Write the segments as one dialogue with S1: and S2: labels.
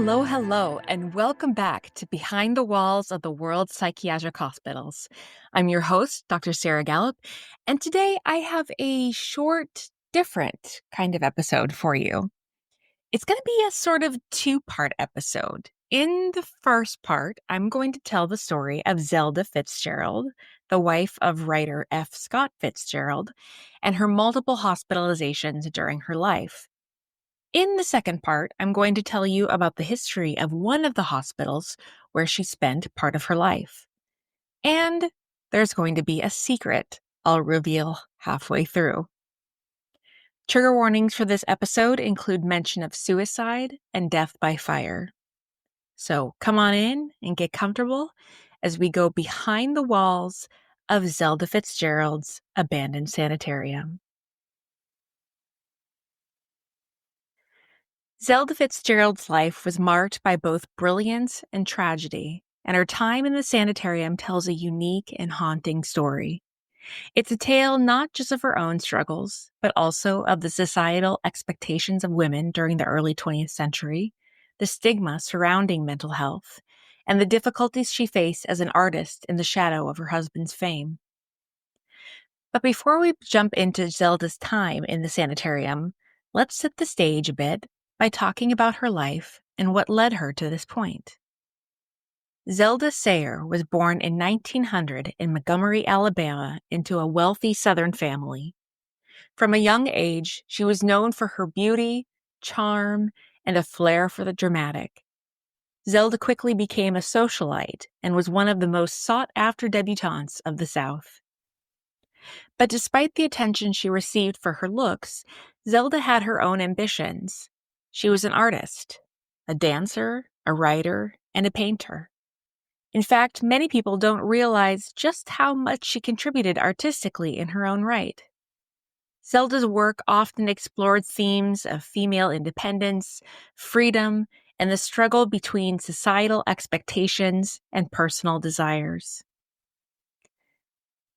S1: Hello, and welcome back to Behind the Walls of the World's Psychiatric Hospitals. I'm your host, Dr. Sarah Gallup, and today I have a short, different kind of episode for you. It's going to be a sort of two-part episode. In the first part, I'm going to tell the story of Zelda Fitzgerald, the wife of writer F. Scott Fitzgerald, and her multiple hospitalizations during her life. In the second part, I'm going to tell you about the history of one of the hospitals where she spent part of her life. And there's going to be a secret I'll reveal halfway through. Trigger warnings for this episode include mention of suicide and death by fire. So come on in and get comfortable as we go behind the walls of Zelda Fitzgerald's abandoned sanitarium. Zelda Fitzgerald's life was marked by both brilliance and tragedy, and her time in the sanitarium tells a unique and haunting story. It's a tale not just of her own struggles, but also of the societal expectations of women during the early 20th century, the stigma surrounding mental health, and the difficulties she faced as an artist in the shadow of her husband's fame. But before we jump into Zelda's time in the sanitarium, let's set the stage a bit by talking about her life and what led her to this point. Zelda Sayer was born in 1900 in Montgomery, Alabama, into a wealthy Southern family. From a young age, she was known for her beauty, charm, and a flair for the dramatic. Zelda quickly became a socialite and was one of the most sought-after debutantes of the South. But despite the attention she received for her looks, Zelda had her own ambitions. She was an artist, a dancer, a writer, and a painter. In fact, many people don't realize just how much she contributed artistically in her own right. Zelda's work often explored themes of female independence, freedom, and the struggle between societal expectations and personal desires.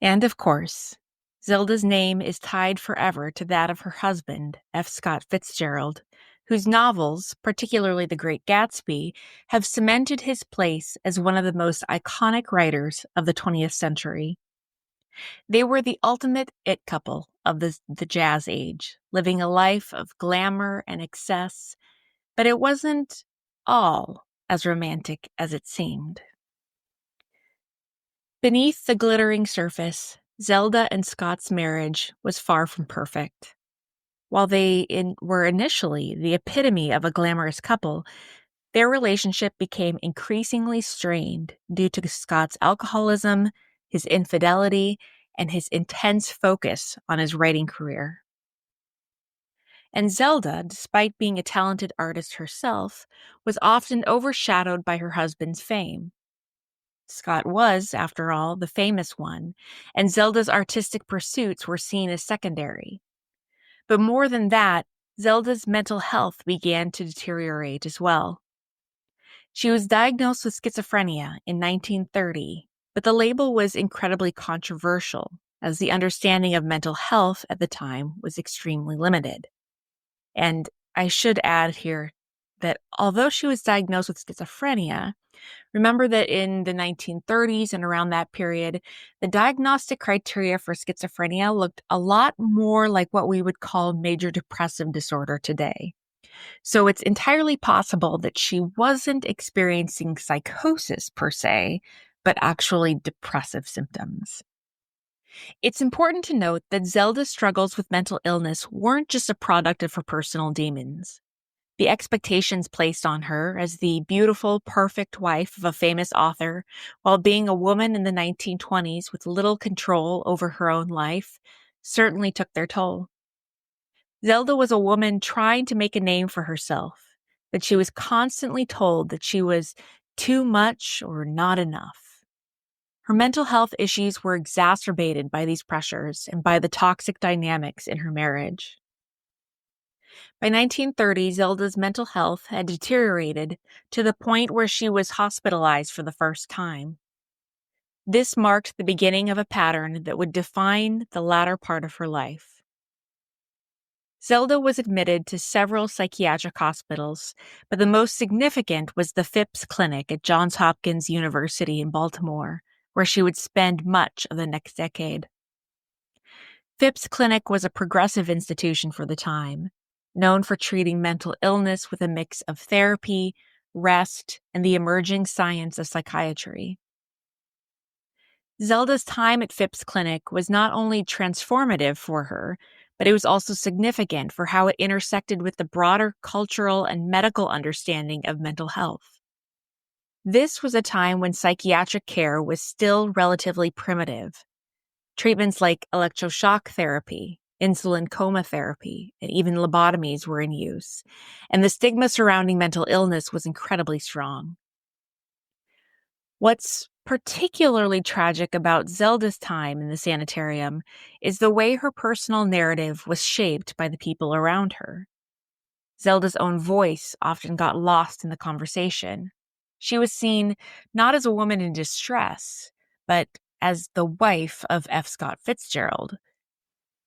S1: And of course, Zelda's name is tied forever to that of her husband, F. Scott Fitzgerald, whose novels, particularly The Great Gatsby, have cemented his place as one of the most iconic writers of the 20th century. They were the ultimate it couple of the jazz age, living a life of glamour and excess, but it wasn't all as romantic as it seemed. Beneath the glittering surface, Zelda and Scott's marriage was far from perfect. While they were initially the epitome of a glamorous couple, their relationship became increasingly strained due to Scott's alcoholism, his infidelity, and his intense focus on his writing career. And Zelda, despite being a talented artist herself, was often overshadowed by her husband's fame. Scott was, after all, the famous one, and Zelda's artistic pursuits were seen as secondary. But more than that, Zelda's mental health began to deteriorate as well. She was diagnosed with schizophrenia in 1930, but the label was incredibly controversial, as the understanding of mental health at the time was extremely limited. And I should add here that although she was diagnosed with schizophrenia, remember that in the 1930s and around that period, the diagnostic criteria for schizophrenia looked a lot more like what we would call major depressive disorder today. So it's entirely possible that she wasn't experiencing psychosis per se, but actually depressive symptoms. It's important to note that Zelda's struggles with mental illness weren't just a product of her personal demons. The expectations placed on her as the beautiful, perfect wife of a famous author, while being a woman in the 1920s with little control over her own life, certainly took their toll. Zelda was a woman trying to make a name for herself, but she was constantly told that she was too much or not enough. Her mental health issues were exacerbated by these pressures and by the toxic dynamics in her marriage. By 1930, Zelda's mental health had deteriorated to the point where she was hospitalized for the first time. This marked the beginning of a pattern that would define the latter part of her life. Zelda was admitted to several psychiatric hospitals, but the most significant was the Phipps Clinic at Johns Hopkins University in Baltimore, where she would spend much of the next decade. Phipps Clinic was a progressive institution for the time, known for treating mental illness with a mix of therapy, rest, and the emerging science of psychiatry. Zelda's time at Phipps Clinic was not only transformative for her, but it was also significant for how it intersected with the broader cultural and medical understanding of mental health. This was a time when psychiatric care was still relatively primitive. Treatments like electroshock therapy, insulin coma therapy, and even lobotomies were in use, and the stigma surrounding mental illness was incredibly strong. What's particularly tragic about Zelda's time in the sanitarium is the way her personal narrative was shaped by the people around her. Zelda's own voice often got lost in the conversation. She was seen not as a woman in distress, but as the wife of F. Scott Fitzgerald.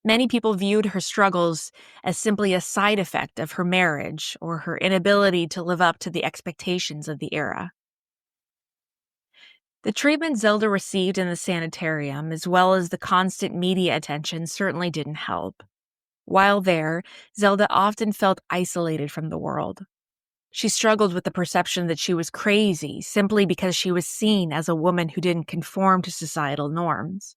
S1: Many people viewed her struggles as simply a side effect of her marriage or her inability to live up to the expectations of the era. The treatment Zelda received in the sanitarium, as well as the constant media attention, certainly didn't help. While there, Zelda often felt isolated from the world. She struggled with the perception that she was crazy simply because she was seen as a woman who didn't conform to societal norms.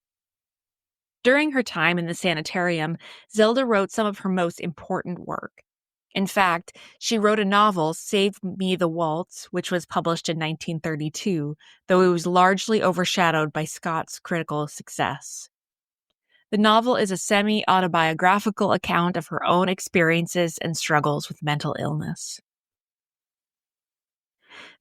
S1: During her time in the sanitarium, Zelda wrote some of her most important work. In fact, she wrote a novel, Save Me the Waltz, which was published in 1932, though it was largely overshadowed by Scott's critical success. The novel is a semi-autobiographical account of her own experiences and struggles with mental illness.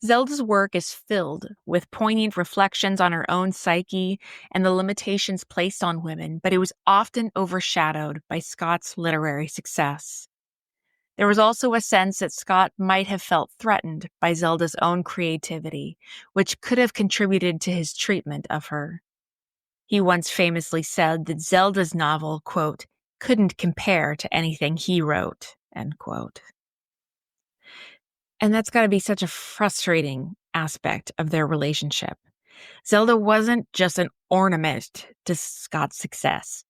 S1: Zelda's work is filled with poignant reflections on her own psyche and the limitations placed on women, but it was often overshadowed by Scott's literary success. There was also a sense that Scott might have felt threatened by Zelda's own creativity, which could have contributed to his treatment of her. He once famously said that Zelda's novel, quote, couldn't compare to anything he wrote, end quote. And that's got to be such a frustrating aspect of their relationship. Zelda wasn't just an ornament to Scott's success.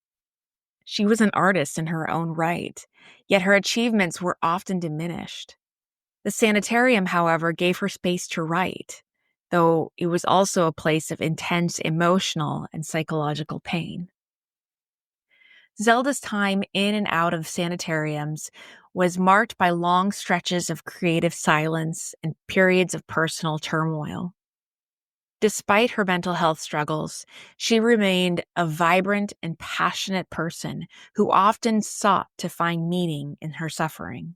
S1: She was an artist in her own right, yet her achievements were often diminished. The sanitarium, however, gave her space to write, though it was also a place of intense emotional and psychological pain. Zelda's time in and out of sanitariums was marked by long stretches of creative silence and periods of personal turmoil. Despite her mental health struggles, she remained a vibrant and passionate person who often sought to find meaning in her suffering.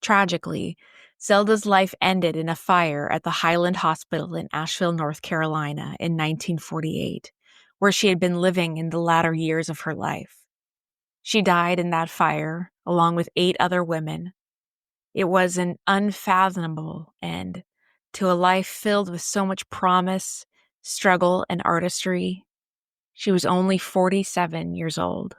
S1: Tragically, Zelda's life ended in a fire at the Highland Hospital in Asheville, North Carolina in 1948, where she had been living in the latter years of her life. She died in that fire, along with 8 other women. It was an unfathomable end to a life filled with so much promise, struggle, and artistry. She was only 47 years old.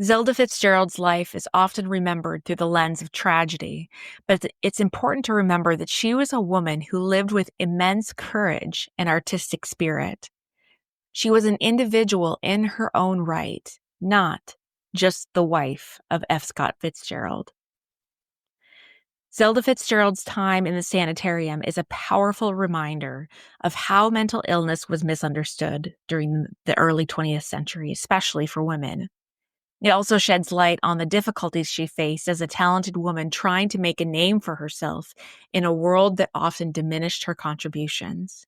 S1: Zelda Fitzgerald's life is often remembered through the lens of tragedy, but it's important to remember that she was a woman who lived with immense courage and artistic spirit. She was an individual in her own right, not just the wife of F. Scott Fitzgerald. Zelda Fitzgerald's time in the sanitarium is a powerful reminder of how mental illness was misunderstood during the early 20th century, especially for women. It also sheds light on the difficulties she faced as a talented woman trying to make a name for herself in a world that often diminished her contributions.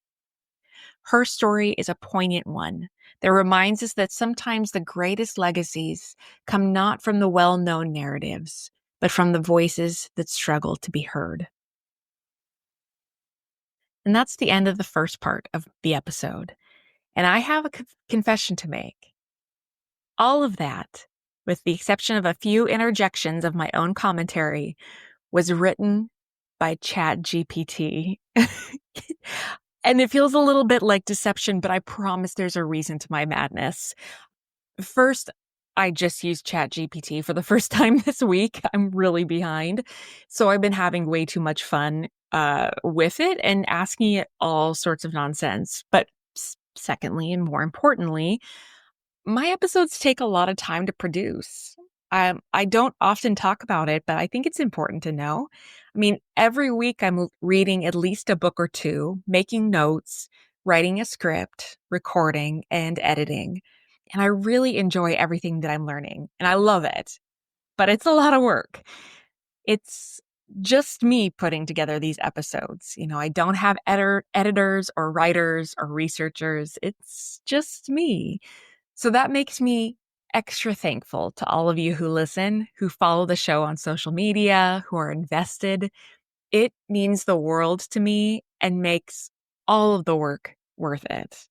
S1: Her story is a poignant one that reminds us that sometimes the greatest legacies come not from the well-known narratives, but from the voices that struggle to be heard. And that's the end of the first part of the episode. And I have a confession to make. All of that, with the exception of a few interjections of my own commentary, was written by ChatGPT. And it feels a little bit like deception, but I promise there's a reason to my madness. First, I just used ChatGPT for the first time this week. I'm really behind. So I've been having way too much fun with it and asking it all sorts of nonsense. But secondly, and more importantly, my episodes take a lot of time to produce. I don't often talk about it, but I think it's important to know. I mean, every week I'm reading at least a book or two, making notes, writing a script, recording, and editing. And I really enjoy everything that I'm learning, and I love it. But it's a lot of work. It's just me putting together these episodes. I don't have editors or writers or researchers. It's just me. So that makes me extra thankful to all of you who listen, who follow the show on social media, who are invested. It means the world to me and makes all of the work worth it.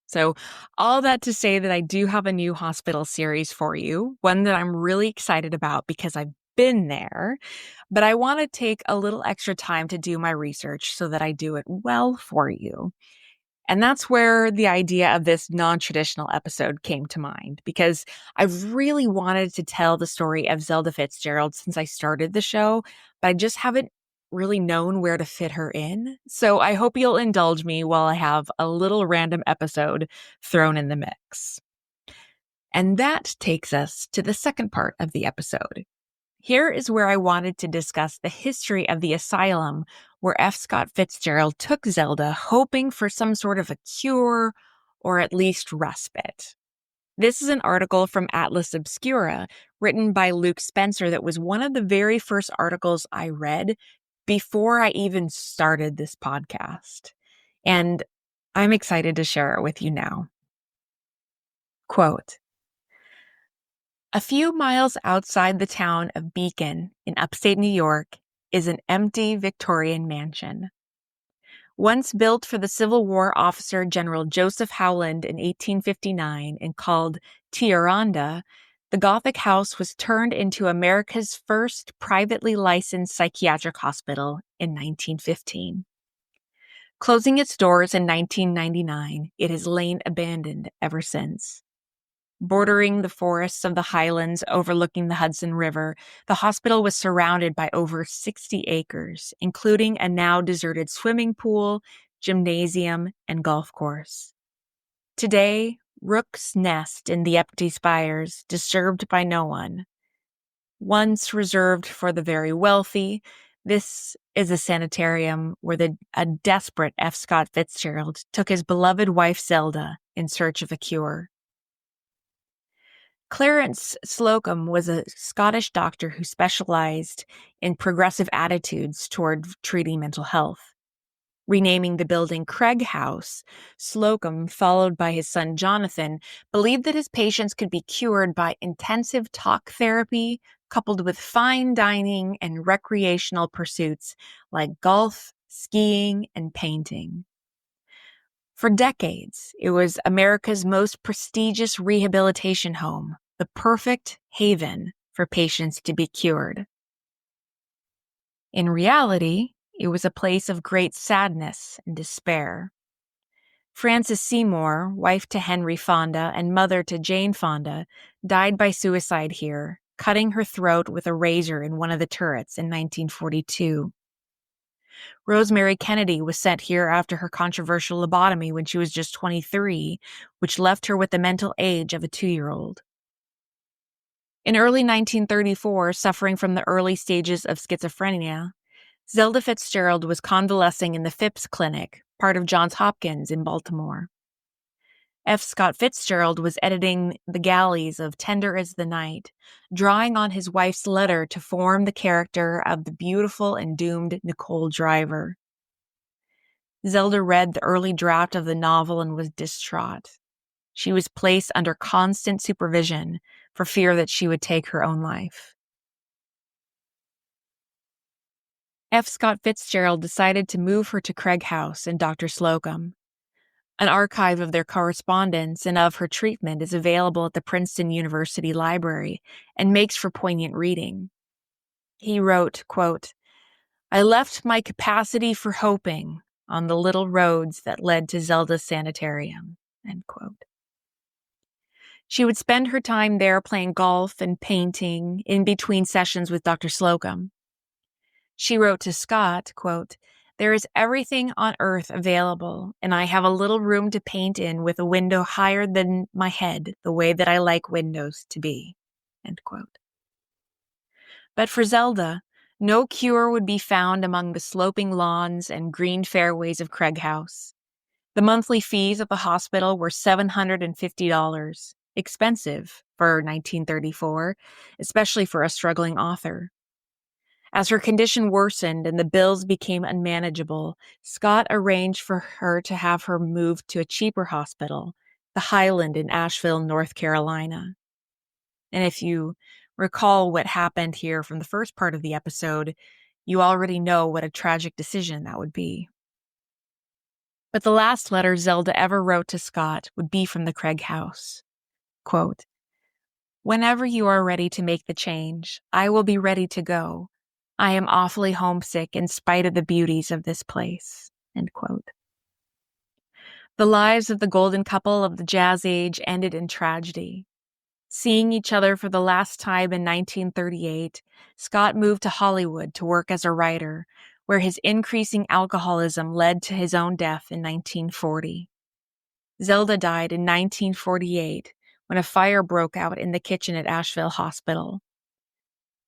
S1: So, all that to say that I do have a new hospital series for you, one that I'm really excited about because I've been there, but I want to take a little extra time to do my research so that I do it well for you. And that's where the idea of this non-traditional episode came to mind, because I've really wanted to tell the story of Zelda Fitzgerald since I started the show, but I just haven't really known where to fit her in. So I hope you'll indulge me while I have a little random episode thrown in the mix. And that takes us to the second part of the episode. Here is where I wanted to discuss the history of the asylum where F. Scott Fitzgerald took Zelda, hoping for some sort of a cure or at least respite. This is an article from Atlas Obscura written by Luke Spencer that was one of the very first articles I read before I even started this podcast. And I'm excited to share it with you now. Quote, "A few miles outside the town of Beacon in upstate New York is an empty Victorian mansion. Once built for the Civil War officer General Joseph Howland in 1859 and called Tioronda, the Gothic house was turned into America's first privately licensed psychiatric hospital in 1915. Closing its doors in 1999, it has lain abandoned ever since. Bordering the forests of the highlands overlooking the Hudson River, the hospital was surrounded by over 60 acres, including a now deserted swimming pool, gymnasium, and golf course. Today, rooks nest in the empty spires, disturbed by no one. Once reserved for the very wealthy, this is a sanitarium where a desperate F. Scott Fitzgerald took his beloved wife Zelda in search of a cure. Clarence Slocum was a Scottish doctor who specialized in progressive attitudes toward treating mental health. Renaming the building Craig House, Slocum, followed by his son Jonathan, believed that his patients could be cured by intensive talk therapy coupled with fine dining and recreational pursuits like golf, skiing, and painting. For decades, it was America's most prestigious rehabilitation home, the perfect haven for patients to be cured. In reality, it was a place of great sadness and despair. Frances Seymour, wife to Henry Fonda and mother to Jane Fonda, died by suicide here, cutting her throat with a razor in one of the turrets in 1942. Rosemary Kennedy was sent here after her controversial lobotomy when she was just 23, which left her with the mental age of a 2-year-old. In early 1934, suffering from the early stages of schizophrenia, Zelda Fitzgerald was convalescing in the Phipps Clinic, part of Johns Hopkins in Baltimore. F. Scott Fitzgerald was editing the galleys of Tender as the Night, drawing on his wife's letter to form the character of the beautiful and doomed Nicole Driver. Zelda read the early draft of the novel and was distraught. She was placed under constant supervision for fear that she would take her own life. F. Scott Fitzgerald decided to move her to Craig House and Dr. Slocum. An archive of their correspondence and of her treatment is available at the Princeton University Library and makes for poignant reading. He wrote, quote, "I left my capacity for hoping on the little roads that led to Zelda's sanitarium," end quote. She would spend her time there playing golf and painting in between sessions with Dr. Slocum. She wrote to Scott, quote, "There is everything on earth available, and I have a little room to paint in with a window higher than my head, the way that I like windows to be," end quote. But for Zelda, no cure would be found among the sloping lawns and green fairways of Craig House. The monthly fees of the hospital were $750, expensive for 1934, especially for a struggling author. As her condition worsened and the bills became unmanageable, Scott arranged for her to have her moved to a cheaper hospital, the Highland in Asheville, North Carolina. And if you recall what happened here from the first part of the episode, you already know what a tragic decision that would be. But the last letter Zelda ever wrote to Scott would be from the Craig house. Quote, "Whenever you are ready to make the change, I will be ready to go. I am awfully homesick in spite of the beauties of this place." End quote. The lives of the golden couple of the Jazz Age ended in tragedy. Seeing each other for the last time in 1938, Scott moved to Hollywood to work as a writer, where his increasing alcoholism led to his own death in 1940. Zelda died in 1948 when a fire broke out in the kitchen at Asheville Hospital.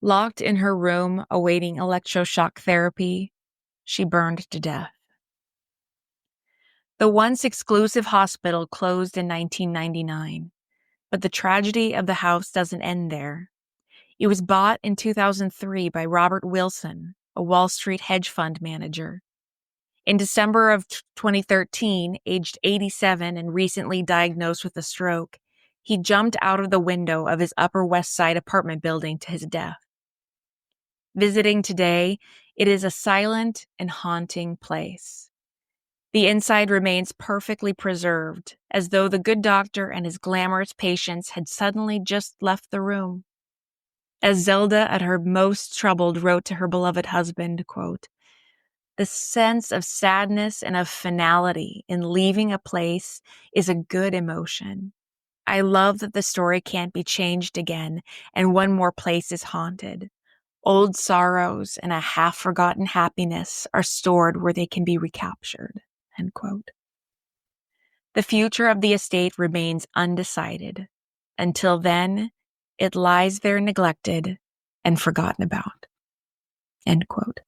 S1: Locked in her room awaiting electroshock therapy, she burned to death. The once exclusive hospital closed in 1999. But the tragedy of the house doesn't end there. It was bought in 2003 by Robert Wilson, a Wall Street hedge fund manager. In December of 2013, aged 87 and recently diagnosed with a stroke, he jumped out of the window of his Upper West Side apartment building to his death. Visiting today, it is a silent and haunting place. The inside remains perfectly preserved, as though the good doctor and his glamorous patients had suddenly just left the room. As Zelda, at her most troubled, wrote to her beloved husband, quote, "The sense of sadness and of finality in leaving a place is a good emotion. I love that the story can't be changed again, and one more place is haunted. Old sorrows and a half-forgotten happiness are stored where they can be recaptured." End quote. The future of the estate remains undecided. Until then, it lies there neglected and forgotten about. End quote.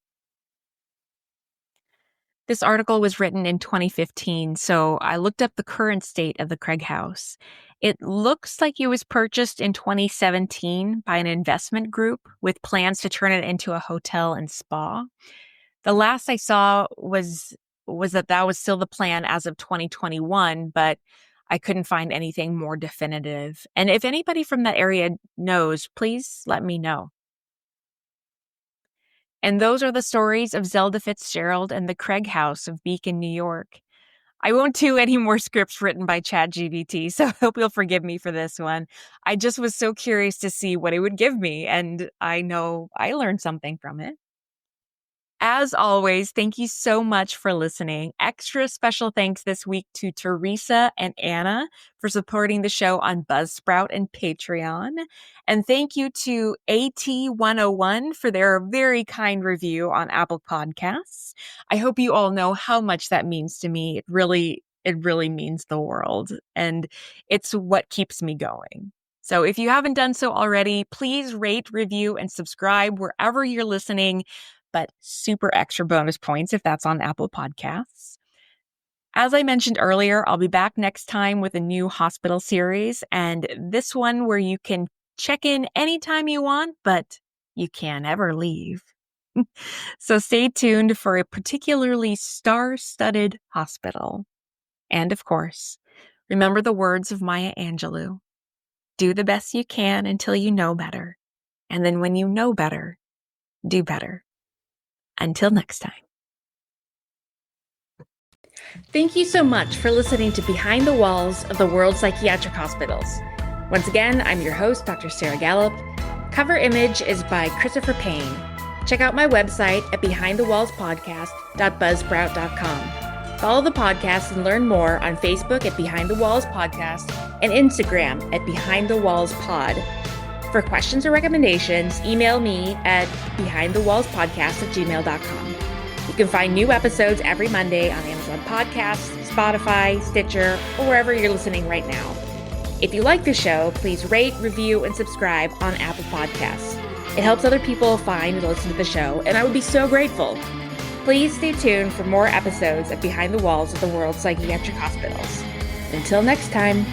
S1: This article was written in 2015, so I looked up the current state of the Craig house. It looks like it was purchased in 2017 by an investment group with plans to turn it into a hotel and spa. The last I saw was that was still the plan as of 2021, but I couldn't find anything more definitive. And if anybody from that area knows, please let me know. And those are the stories of Zelda Fitzgerald and the Craig House of Beacon, New York. I won't do any more scripts written by ChatGPT, so I hope you'll forgive me for this one. I just was so curious to see what it would give me, and I know I learned something from it. As always, thank you so much for listening. Extra special thanks this week to Teresa and Anna for supporting the show on Buzzsprout and Patreon. And thank you to AT101 for their very kind review on Apple Podcasts. I hope you all know how much that means to me. It really means the world. And it's what keeps me going. So if you haven't done so already, please rate, review, and subscribe wherever you're listening. But super extra bonus points if that's on Apple Podcasts. As I mentioned earlier, I'll be back next time with a new hospital series, and this one where you can check in anytime you want, but you can't ever leave. So stay tuned for a particularly star-studded hospital. And of course, remember the words of Maya Angelou. Do the best you can until you know better. And then when you know better, do better. Until next time. Thank you so much for listening to Behind the Walls of the World's Psychiatric Hospitals. Once again, I'm your host, Dr. Sarah Gallup. Cover image is by Christopher Payne. Check out my website at behindthewallspodcast.buzzsprout.com. Follow the podcast and learn more on Facebook at Behind the Walls Podcast and Instagram at Behind the Walls Pod. For questions or recommendations, email me at behindthewallspodcast@gmail.com. You can find new episodes every Monday on Amazon Podcasts, Spotify, Stitcher, or wherever you're listening right now. If you like the show, please rate, review, and subscribe on Apple Podcasts. It helps other people find and listen to the show, and I would be so grateful. Please stay tuned for more episodes of Behind the Walls of the World's Psychiatric Hospitals. Until next time.